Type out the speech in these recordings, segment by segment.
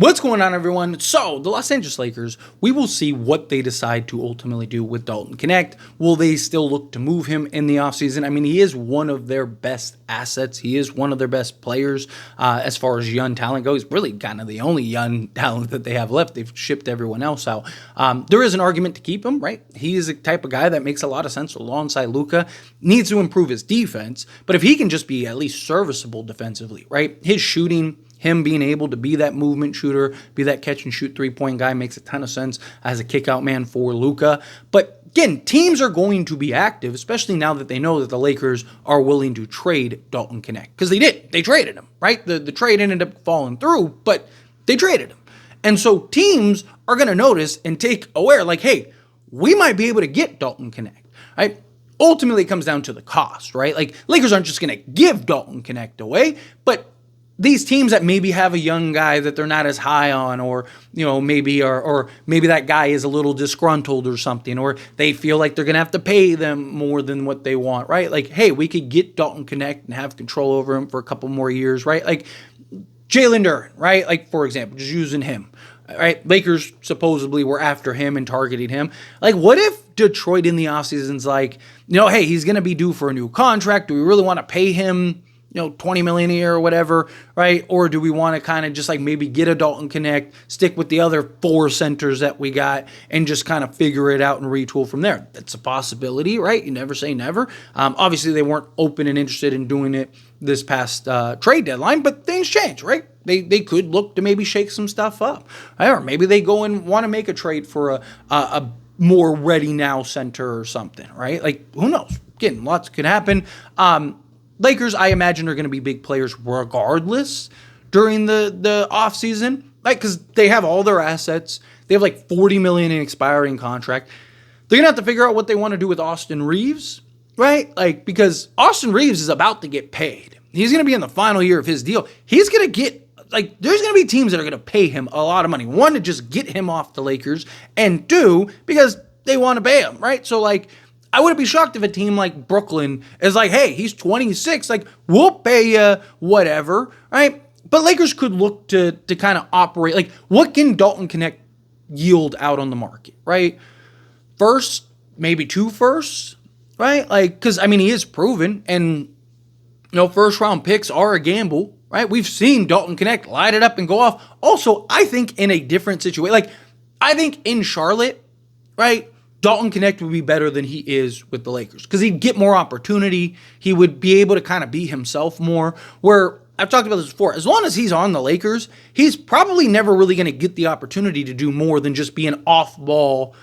What's going on, everyone? So, the Los Angeles Lakers, we will see what they decide to ultimately do with Dalton Knecht. Will they still look to move him in the offseason? I mean, he is one of their best assets. He is one of their best players as far as young talent goes. Really kind of the only young talent that they have left. They've shipped everyone else out. There is an argument to keep him, right? He is a type of guy that makes a lot of sense alongside Luka. Needs to improve his defense, but if he can just be at least serviceable defensively, right? His shooting, him being able to be that movement shooter, be that catch and shoot three-point guy makes a ton of sense as a kick-out man for Luka. But again, teams are going to be active, especially now that they know that the Lakers are willing to trade Dalton Knecht. Because they did. They traded him, right? The trade ended up falling through, but they traded him. And so teams are going to notice and take aware, like, hey, we might be able to get Dalton Knecht, right? Ultimately, it comes down to the cost, right? Like, Lakers aren't just going to give Dalton Knecht away, but these teams that maybe have a young guy that they're not as high on, or maybe that guy is a little disgruntled or something, or they feel like they're gonna have to pay them more than what they want, right? Like, hey, we could get Dalton Knecht and have control over him for a couple more years, right? Like Jalen Duren, right? Like, for example, just using him, right? Lakers supposedly were after him and targeting him. Like, what if Detroit in the offseason's like, hey, he's gonna be due for a new contract. Do we really want to pay him $20 million a year or whatever, right? Or do we want to kind of just like maybe get a Dalton Knecht, stick with the other four centers that we got, and just kind of figure it out and retool from there? That's a possibility, right? You never say never. Obviously, they weren't open and interested in doing it this past trade deadline, but things change, right? They could look to maybe shake some stuff up, right? Or maybe they go and want to make a trade for a more ready now center or something, right? Like, who knows? Again, lots could happen. Lakers, I imagine, are going to be big players regardless during the offseason, right? Because they have all their assets. They have like $40 million in expiring contract. They're going to have to figure out what they want to do with Austin Reeves, right? Like, because Austin Reeves is about to get paid. He's going to be in the final year of his deal. He's going to get, like, there's going to be teams that are going to pay him a lot of money. One, to just get him off the Lakers, and two, because they want to pay him, right? So, like, I wouldn't be shocked if a team like Brooklyn is like, hey, he's 26, like, we'll pay you whatever, right? But Lakers could look to kind of operate, like, what can Dalton Knecht yield out on the market, right? First, maybe 2 firsts, right? Like, because, I mean, he is proven, and, first-round picks are a gamble, right? We've seen Dalton Knecht light it up and go off. Also, I think in a different situation, like, I think in Charlotte, right, Dalton Knecht would be better than he is with the Lakers because he'd get more opportunity. He would be able to kind of be himself more. Where I've talked about this before, as long as he's on the Lakers, he's probably never really going to get the opportunity to do more than just be an off-ball,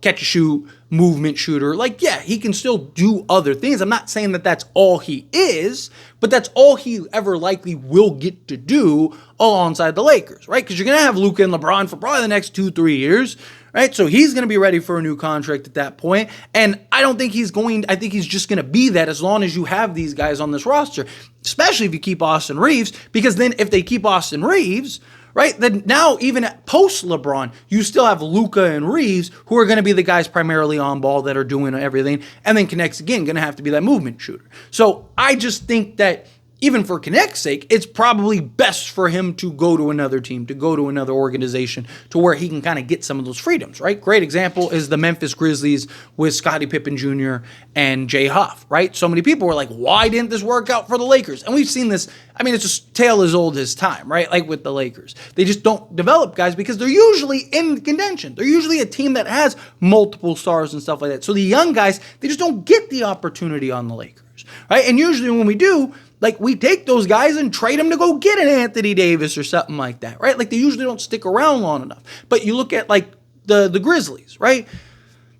catch and shoot, movement shooter. Like, yeah, he can still do other things. I'm not saying that that's all he is, but that's all he ever likely will get to do alongside the Lakers, right? Because you're going to have Luka and LeBron for probably the next 2-3 years, right? So he's going to be ready for a new contract at that point. And I don't think I think he's just going to be that as long as you have these guys on this roster, especially if you keep Austin Reeves, because then if they keep Austin Reeves, right, then now even at post-LeBron, you still have Luka and Reeves who are going to be the guys primarily on ball that are doing everything. And then Knecht's, again, going to have to be that movement shooter. So I just think that even for Knecht's sake, it's probably best for him to go to another team, to go to another organization, to where he can kind of get some of those freedoms, right? Great example is the Memphis Grizzlies with Scottie Pippen Jr. and Jay Huff, right? So many people were like, why didn't this work out for the Lakers? And we've seen this, I mean, it's just tale as old as time, right? Like with the Lakers. They just don't develop guys because they're usually in contention. They're usually a team that has multiple stars and stuff like that. So the young guys, they just don't get the opportunity on the Lakers, right? And usually when we do, like, we take those guys and trade them to go get an Anthony Davis or something like that, right? Like, they usually don't stick around long enough. But you look at, like, the Grizzlies, right?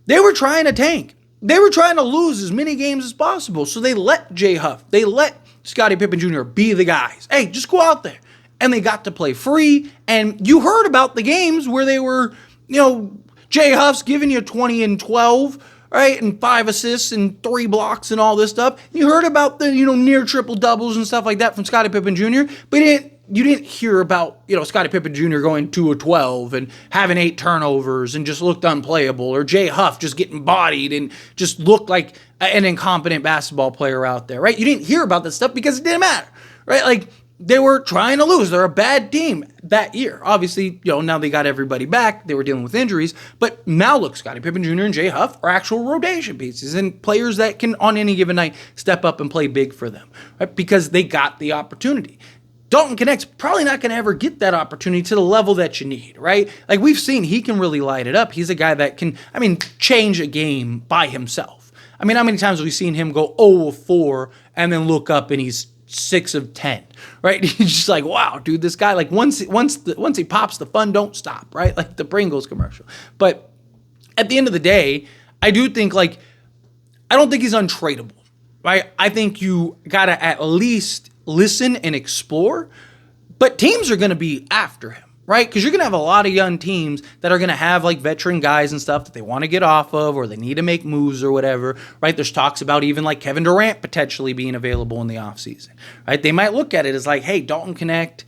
They were trying to tank. They were trying to lose as many games as possible. So they let Jay Huff, they let Scottie Pippen Jr. be the guys. Hey, just go out there. And they got to play free. And you heard about the games where they were, Jay Huff's giving you 20 and 12, right, and 5 assists and 3 blocks and all this stuff. You heard about the, near triple doubles and stuff like that from Scottie Pippen Jr., but you didn't hear about, Scottie Pippen Jr. going 2 of 12 and having 8 turnovers and just looked unplayable, or Jay Huff just getting bodied and just looked like an incompetent basketball player out there, right? You didn't hear about that stuff because it didn't matter, right? Like, they were trying to lose. They're a bad team that year. Obviously, now they got everybody back. They were dealing with injuries. But now look, Scottie Pippen Jr. and Jay Huff are actual rotation pieces and players that can, on any given night, step up and play big for them, right? Because they got the opportunity. Dalton Knecht's probably not going to ever get that opportunity to the level that you need, right? Like we've seen, he can really light it up. He's a guy that can, change a game by himself. How many times have we seen him go 0 of 4 and then look up and he's 6 of 10, right? He's just like, wow, dude, this guy, like once he pops, the fun don't stop, right? Like the Pringles commercial. But at the end of the day, I do think I don't think he's untradeable, right? I think you got to at least listen and explore, but teams are going to be after him, right? Because you're going to have a lot of young teams that are going to have like veteran guys and stuff that they want to get off of or they need to make moves or whatever, right? There's talks about even like Kevin Durant potentially being available in the offseason, right? They might look at it as like, hey, Dalton Knecht,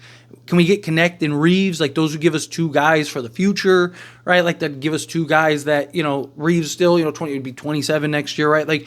can we get Knecht and Reeves? Like those would give us 2 guys for the future, right? Like that give us 2 guys that, Reeves still, 20 would be 27 next year, right? Like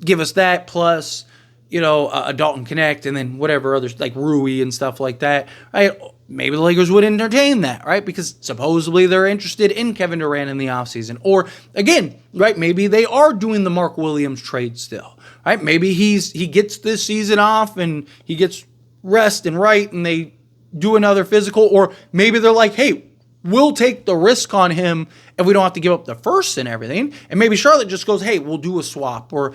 give us that plus, a Dalton Knecht and then whatever others like Rui and stuff like that, right? Maybe the Lakers would entertain that, right? Because supposedly they're interested in Kevin Durant in the offseason. Or again, right, maybe they are doing the Mark Williams trade still, right? Maybe he gets this season off and he gets rest and right and they do another physical. Or maybe they're like, hey, we'll take the risk on him if we don't have to give up the first and everything. And maybe Charlotte just goes, hey, we'll do a swap or,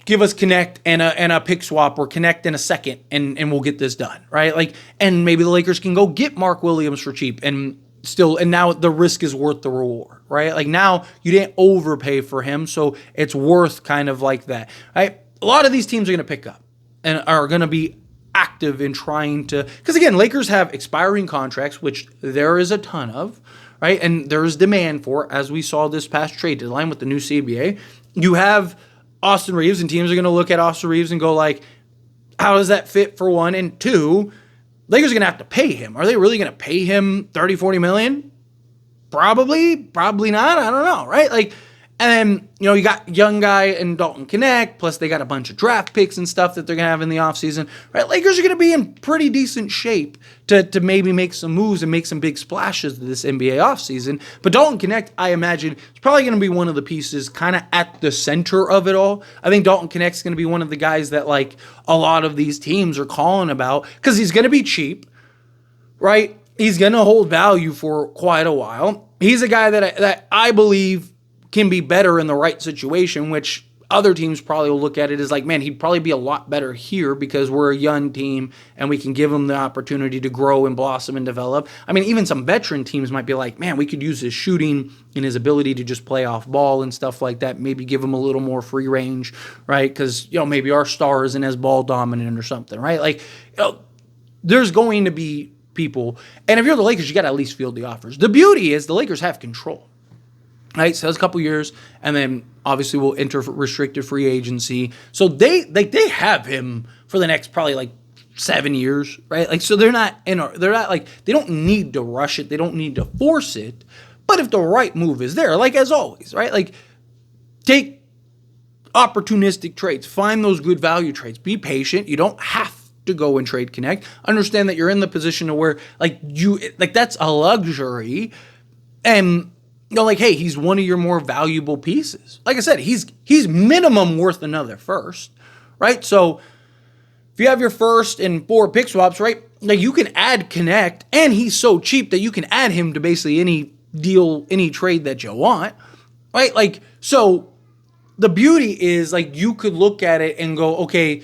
give us Knecht and a pick swap or Knecht in a second and we'll get this done, right? Like, and maybe the Lakers can go get Mark Williams for cheap and now the risk is worth the reward, right? Like now you didn't overpay for him, so it's worth kind of like that, right? A lot of these teams are going to pick up and are going to be active in trying to, because again, Lakers have expiring contracts, which there is a ton of, right? And there is demand for, as we saw this past trade deadline with the new CBA. You have Austin Reeves, and teams are going to look at Austin Reeves and go like, how does that fit for one? And two, Lakers are going to have to pay him. Are they really going to pay him 30, 40 million? Probably not. I don't know, right? Like, and then, you got young guy and Dalton Knecht, plus they got a bunch of draft picks and stuff that they're going to have in the offseason, right? Lakers are going to be in pretty decent shape to maybe make some moves and make some big splashes this NBA offseason. But Dalton Knecht, I imagine, is probably going to be one of the pieces kind of at the center of it all. I think Dalton Knecht's going to be one of the guys that, like, a lot of these teams are calling about because he's going to be cheap, right? He's going to hold value for quite a while. He's a guy that I believe can be better in the right situation, which other teams probably will look at it as like, man, he'd probably be a lot better here because we're a young team and we can give him the opportunity to grow and blossom and develop. I mean, even some veteran teams might be like, man, we could use his shooting and his ability to just play off ball and stuff like that. Maybe give him a little more free range, right? Because, maybe our star isn't as ball dominant or something, right? Like, there's going to be people. And if you're the Lakers, you got to at least field the offers. The beauty is the Lakers have control. Right, so it's a couple years, and then obviously we'll enter restricted free agency. So they have him for the next probably like 7 years, right? Like, so they're not like, they don't need to rush it, they don't need to force it. But if the right move is there, like as always, right? Like, take opportunistic trades, find those good value trades, be patient. You don't have to go and trade Knecht. Understand that you're in the position to where that's a luxury, and like, hey, he's one of your more valuable pieces. Like I said, he's minimum worth another first, right? So if you have your first and 4 pick swaps, right, like you can add Knecht, and he's so cheap that you can add him to basically any deal, any trade that you want, right? Like, so the beauty is, like, you could look at it and go, okay,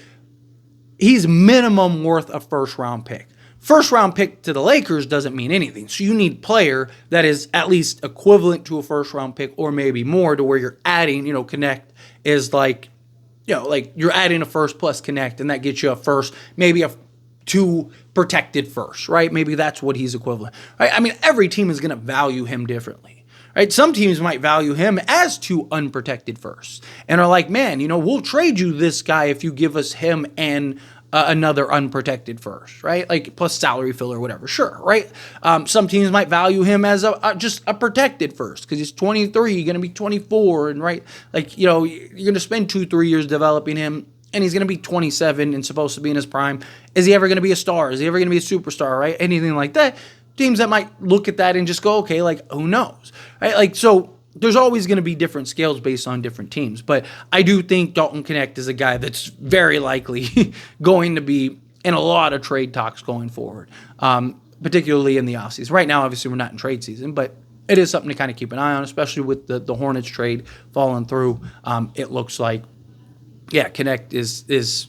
he's minimum worth a first round pick. First round pick to the Lakers doesn't mean anything. So you need player that is at least equivalent to a first round pick or maybe more, to where you're adding, Knecht is like, like you're adding a first plus Knecht, and that gets you a first, maybe a 2 protected first, right? Maybe that's what he's equivalent, right? I mean, every team is going to value him differently, right? Some teams might value him as 2 unprotected firsts and are like, man, we'll trade you this guy if you give us him and another unprotected first, right? Like plus salary filler or whatever, sure, right? Some teams might value him as just a protected first because he's 23, going to be 24, and right, like, you're going to spend 2-3 years developing him, and he's going to be 27 and supposed to be in his prime. Is he ever going to be a star? Is he ever going to be a superstar, right? Anything like that. Teams that might look at that and just go, okay, like, who knows, right? Like, so there's always going to be different scales based on different teams. But I do think Dalton Knecht is a guy that's very likely going to be in a lot of trade talks going forward, particularly in the offseason. Right now, obviously, we're not in trade season, but it is something to kind of keep an eye on, especially with the Hornets trade falling through. It looks like, yeah, Knecht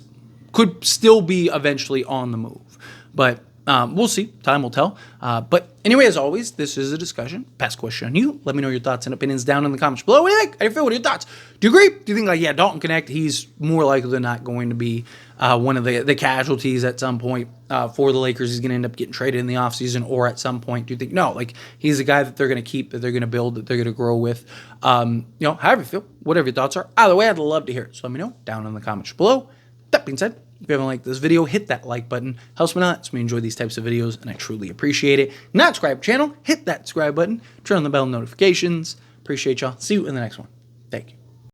could still be eventually on the move. But we'll see. Time will tell. But anyway, as always, this is a discussion. Pass question on you. Let me know your thoughts and opinions down in the comments below. What do you think? How do you feel? What are your thoughts? Do you agree? Do you think, like, yeah, Dalton Knecht, he's more likely than not going to be one of the casualties at some point for the Lakers? He's going to end up getting traded in the offseason, or at some point, do you think, no, like, he's a guy that they're going to keep, that they're going to build, that they're going to grow with? However you feel, whatever your thoughts are. Either way, I'd love to hear it. So let me know down in the comments below. That being said, if you haven't liked this video, hit that like button. Helps me out. Lets me enjoy these types of videos, and I truly appreciate it. Not subscribe to the channel, hit that subscribe button. Turn on the bell notifications. Appreciate y'all. See you in the next one. Thank you.